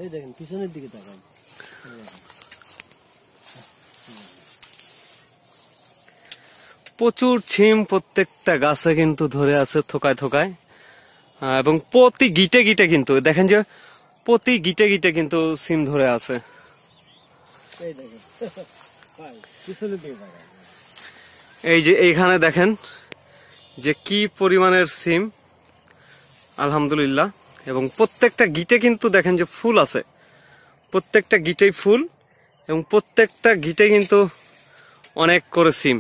এই দেখেন পিছনের দিকে তাকান, প্রচুর ছিম প্রত্যেকটা গাছে কিন্তু ধরে আছে থোকায় থোকায়, এবং প্রতি গিটে গিটে কিন্তু দেখেন যে প্রতি গিটে গিটে কিন্তু সিম ধরে আছে। এই যে এইখানে দেখেন যে কি পরিমাণের সিম, আলহামদুলিল্লাহ। এবং প্রত্যেকটা গিটে কিন্তু দেখেন যে ফুল আছে, প্রত্যেকটা গিটেই ফুল এবং প্রত্যেকটা গিটে কিন্তু অনেক করে সিম।